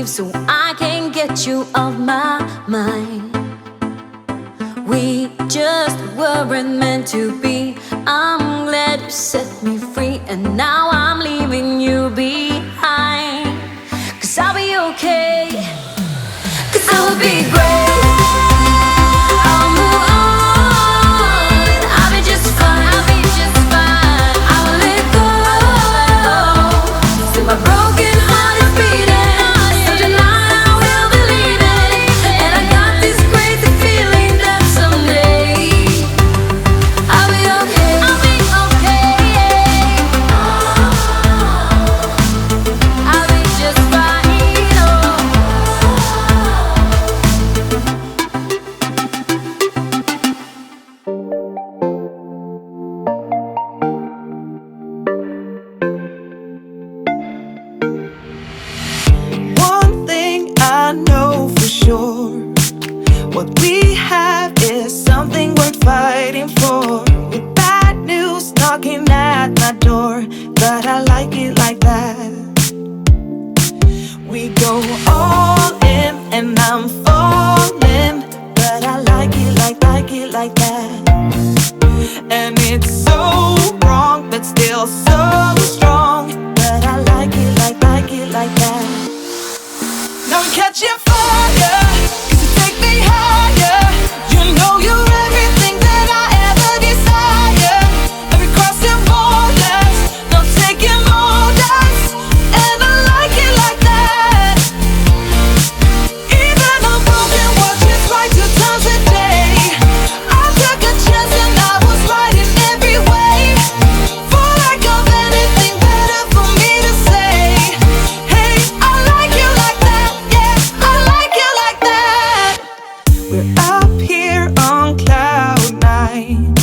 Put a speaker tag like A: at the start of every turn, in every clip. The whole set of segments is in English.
A: leave, so I can't get you off my mind. We just weren't meant to be. I'm glad you set me free, and now I'm leaving you behind. 'Cause I'll be okay, 'cause I'll be great. I'll move on, I'll be just fine, I'll be just fine. I will let go, still my broken heart is beating. Such a lie I will believe it. And I got this crazy feeling that someday I'll be okay, I'll be okay. I'll be just fine, oh.
B: One thing I know for sure, what we have is something worth fighting for. With bad news knocking at my door, but I like it like that. We go all in and I'm falling, but I like it like that. And it's so wrong, but still so strong, but I like it like that. Now I'm catching fire, 'cause you take me higher. You know you're everything that I ever desire. Every crossing borders, no taking orders, and I like it like that. Even on broken watches, right 2 times a day. I took a chance and I was right in every way. For lack of anything better for me to say, hey, I like you like that, yeah, I like you like that. We're up here on cloud 9,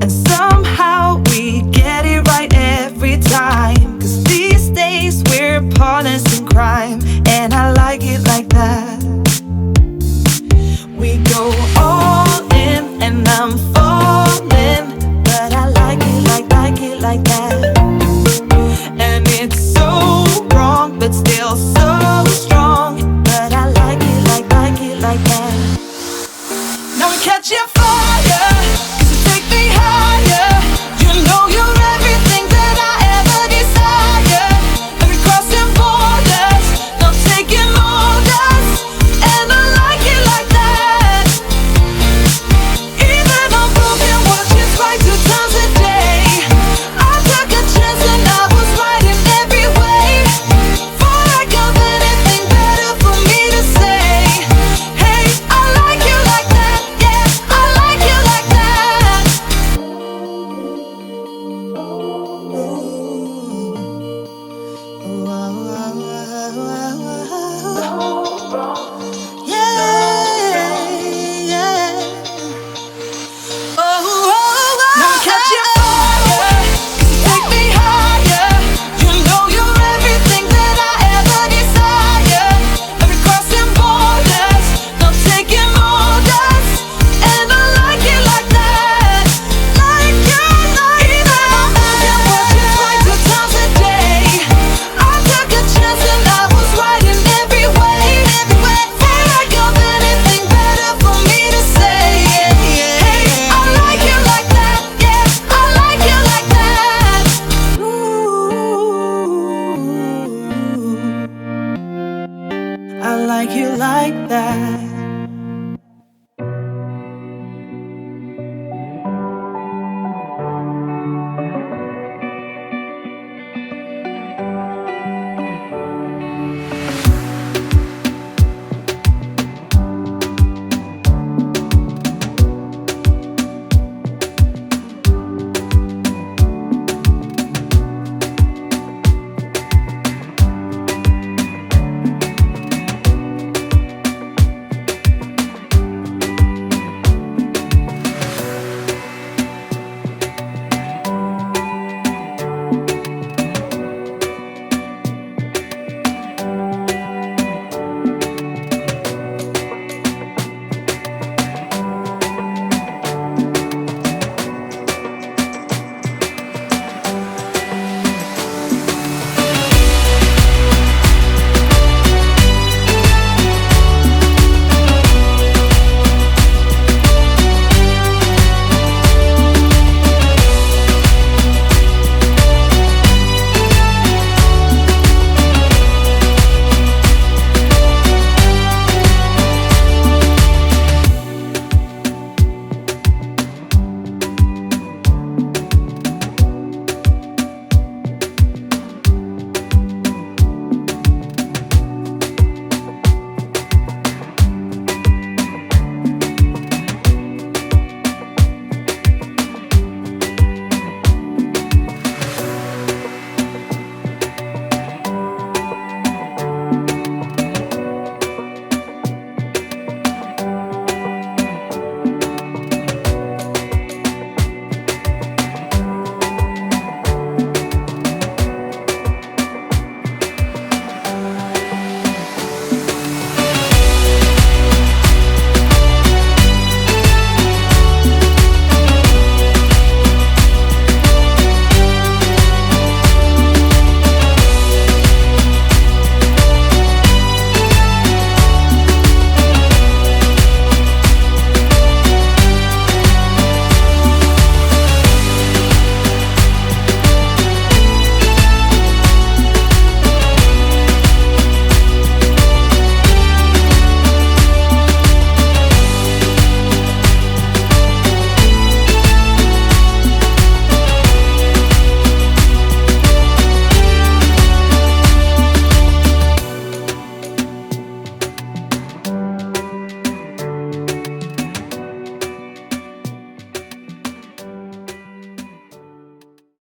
B: and somehow we get it right every time. 'Cause these days we're partners in crime, and I like it like that. We go all in and I'm falling, but I like it like that. And it's so wrong, but still so strong, but I like it like that. Now we're catching fire, 'cause you take me higher. You know you're everything that I ever desire. Every crossing borders, no taking orders, and I like it like that. Even on broken watches, right 2 times a day. I took a chance and I was right in every way. For lack of anything better for me to say, hey, I like you like that, yeah, I like you like that. Yeah. Now I'm catching fire, 'cause you take me higher. You know you're everything that I ever desire. Every crossing borders, no taking orders, and I like it like that. Like you like even on broken watches, right 2 times a day. I took a chance and I was right in every way. For lack of anything better for me to say, hey, I like you like that, yeah, I like you like that. Ooh, I like you like that.